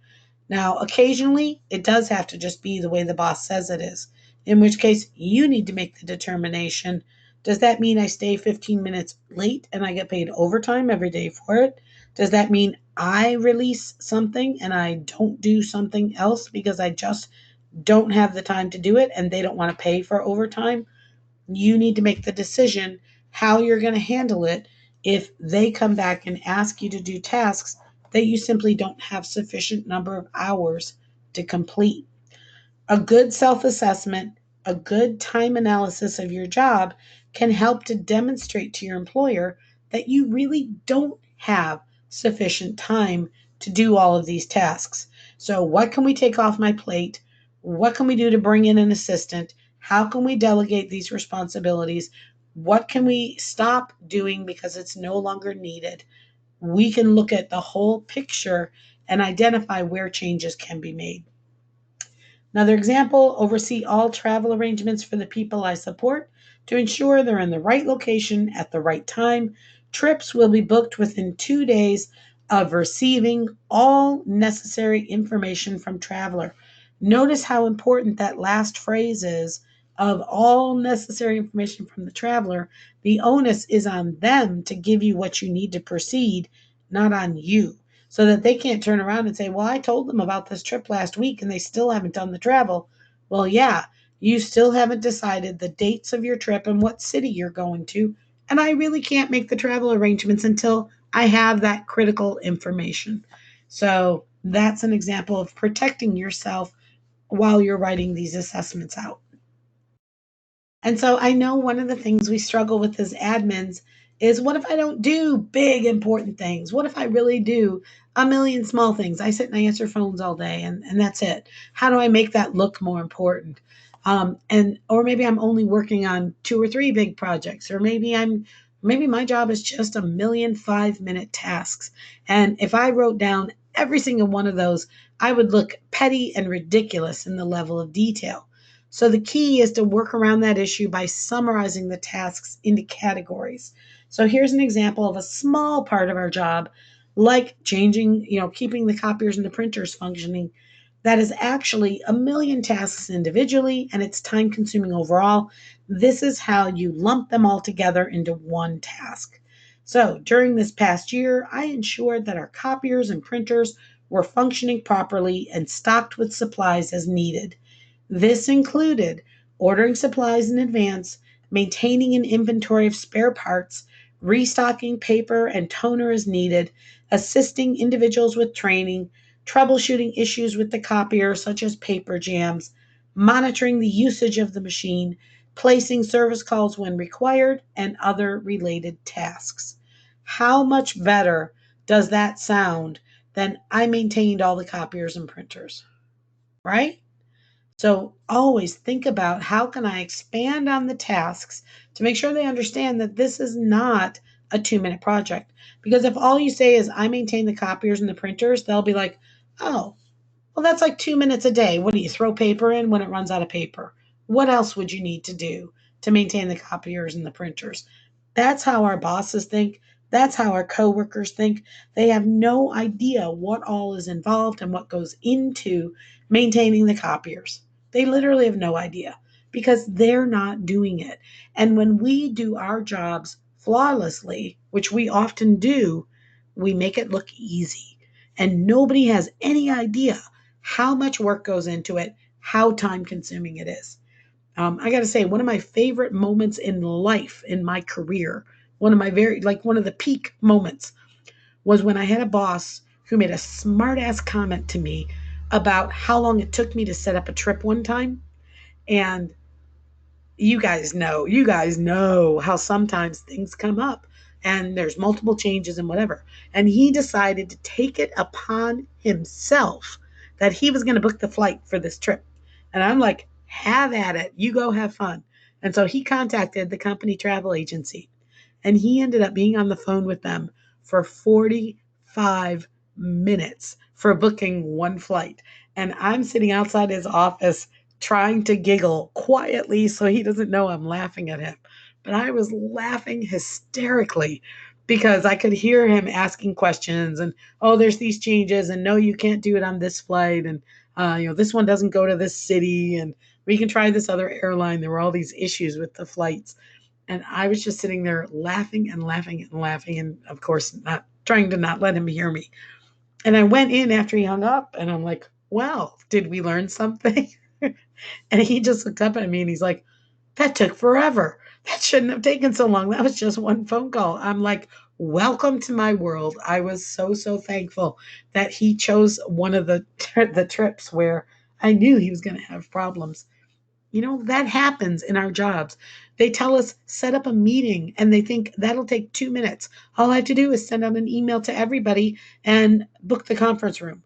Now, occasionally, it does have to just be the way the boss says it is, in which case you need to make the determination. Does that mean I stay 15 minutes late and I get paid overtime every day for it? Does that mean I release something and I don't do something else because I just don't have the time to do it and they don't want to pay for overtime? You need to make the decision how you're going to handle it if they come back and ask you to do tasks that you simply don't have sufficient number of hours to complete. A good self assessment, a good time analysis of your job can help to demonstrate to your employer that you really don't have sufficient time to do all of these tasks. So, what can we take off my plate? What can we do to bring in an assistant? How can we delegate these responsibilities? What can we stop doing because it's no longer needed? We can look at the whole picture and identify where changes can be made. Another example, oversee all travel arrangements for the people I support to ensure they're in the right location at the right time. Trips will be booked within 2 days of receiving all necessary information from traveler. Notice how important that last phrase is of all necessary information from the traveler. The onus is on them to give you what you need to proceed, not on you, so that they can't turn around and say, well, I told them about this trip last week and they still haven't done the travel. Well, yeah, you still haven't decided the dates of your trip and what city you're going to. And I really can't make the travel arrangements until I have that critical information. So that's an example of protecting yourself while you're writing these assessments out. And so I know one of the things we struggle with as admins is, what if I don't do big important things? What if I really do a million small things? I sit and I answer phones all day and that's it. How do I make that look more important? And or maybe I'm only working on two or three big projects, or maybe my job is just a million 5-minute tasks. And if I wrote down every single one of those, I would look petty and ridiculous in the level of detail. So the key is to work around that issue by summarizing the tasks into categories. So here's an example of a small part of our job, like keeping the copiers and the printers functioning. That is actually a million tasks individually, and it's time consuming overall. This is how you lump them all together into one task. So during this past year, I ensured that our copiers and printers were functioning properly and stocked with supplies as needed. This included ordering supplies in advance, maintaining an inventory of spare parts, restocking paper and toner as needed, assisting individuals with training, troubleshooting issues with the copier, such as paper jams, monitoring the usage of the machine, placing service calls when required, and other related tasks. How much better does that sound than I maintained all the copiers and printers, right? So always think about, how can I expand on the tasks to make sure they understand that this is not a 2-minute project. Because if all you say is I maintain the copiers and the printers, they'll be like, oh, well, that's like 2 minutes a day. What do you throw paper in when it runs out of paper? What else would you need to do to maintain the copiers and the printers? That's how our bosses think. That's how our coworkers think. They have no idea what all is involved and what goes into maintaining the copiers. They literally have no idea because they're not doing it. And when we do our jobs flawlessly, which we often do, we make it look easy. And nobody has any idea how much work goes into it, how time consuming it is. I got to say, one of my favorite moments in life, in my career, one of the peak moments, was when I had a boss who made a smart ass comment to me about how long it took me to set up a trip one time. And you guys know how sometimes things come up and there's multiple changes and whatever. And he decided to take it upon himself that he was going to book the flight for this trip. And I'm like, have at it. You go have fun. And so he contacted the company travel agency, and he ended up being on the phone with them for 45 minutes for booking one flight. And I'm sitting outside his office trying to giggle quietly so he doesn't know I'm laughing at him. But I was laughing hysterically because I could hear him asking questions and, oh, there's these changes, and no, you can't do it on this flight, and this one doesn't go to this city, and we can try this other airline. There were all these issues with the flights. And I was just sitting there laughing and laughing and laughing, and of course, not trying to not let him hear me. And I went in after he hung up, and I'm like, well, did we learn something? And he just looked up at me and he's like, that took forever. That shouldn't have taken so long. That was just one phone call. I'm like, welcome to my world. I was so, so thankful that he chose one of the trips where I knew he was going to have problems. That happens in our jobs. They tell us set up a meeting and they think that'll take 2 minutes. All I have to do is send out an email to everybody and book the conference room.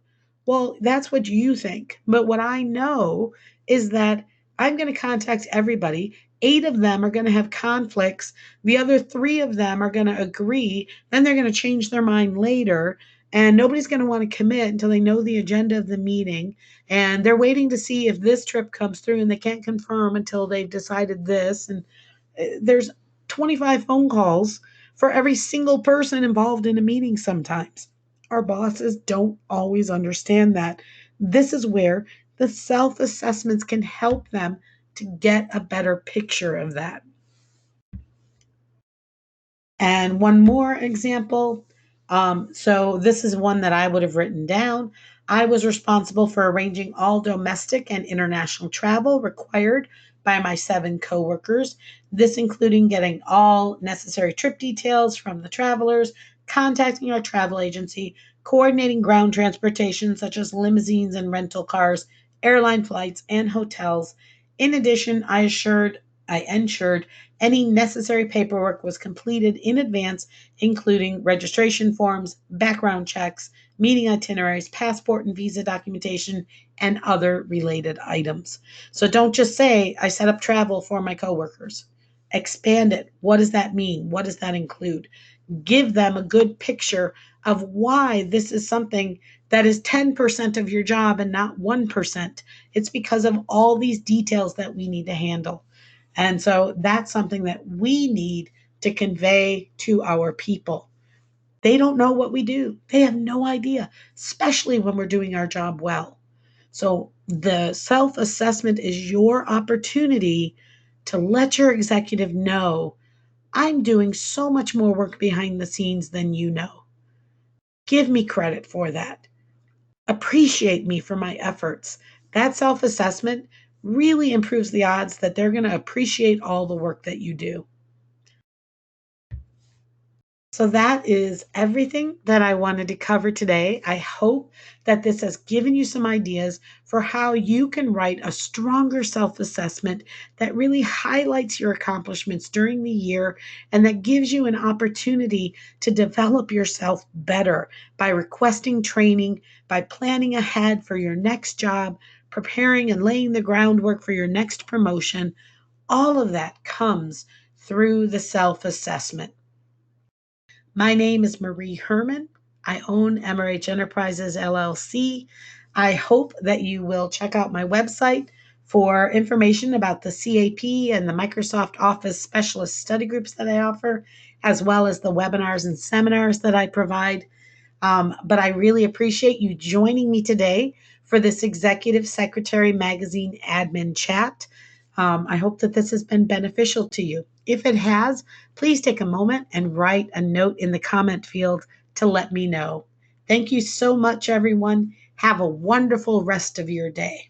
Well, that's what you think. But what I know is that I'm going to contact everybody. 8 of them are going to have conflicts. The other 3 of them are going to agree. Then they're going to change their mind later. And nobody's going to want to commit until they know the agenda of the meeting. And they're waiting to see if this trip comes through, and they can't confirm until they've decided this. And there's 25 phone calls for every single person involved in a meeting sometimes. Our bosses don't always understand that. This is where the self assessments can help them to get a better picture of that. And one more example. So this is one that I would have written down. I was responsible for arranging all domestic and international travel required by my 7 coworkers. This including getting all necessary trip details from the travelers, contacting our travel agency, coordinating ground transportation such as limousines and rental cars, airline flights, and hotels. In addition, I ensured any necessary paperwork was completed in advance, including registration forms, background checks, meeting itineraries, passport and visa documentation, and other related items. So don't just say, I set up travel for my coworkers. Expand it. What does that mean? What does that include? Give them a good picture of why this is something that is 10% of your job and not 1%. It's because of all these details that we need to handle. And so that's something that we need to convey to our people. They don't know what we do, they have no idea, especially when we're doing our job well. So the self assessment is your opportunity to let your executive know I'm doing so much more work behind the scenes than you know. Give me credit for that. Appreciate me for my efforts. That self assessment really improves the odds that they're going to appreciate all the work that you do. So that is everything that I wanted to cover today. I hope that this has given you some ideas for how you can write a stronger self assessment that really highlights your accomplishments during the year and that gives you an opportunity to develop yourself better by requesting training, by planning ahead for your next job, preparing and laying the groundwork for your next promotion. All of that comes through the self assessment. My name is Marie Herman. I own MRH Enterprises LLC. I hope that you will check out my website for information about the CAP and the Microsoft Office Specialist Study Groups that I offer, as well as the webinars and seminars that I provide. But I really appreciate you joining me today for this Executive Secretary Magazine admin chat. I hope that this has been beneficial to you. If it has, please take a moment and write a note in the comment field to let me know. Thank you so much, everyone. Have a wonderful rest of your day.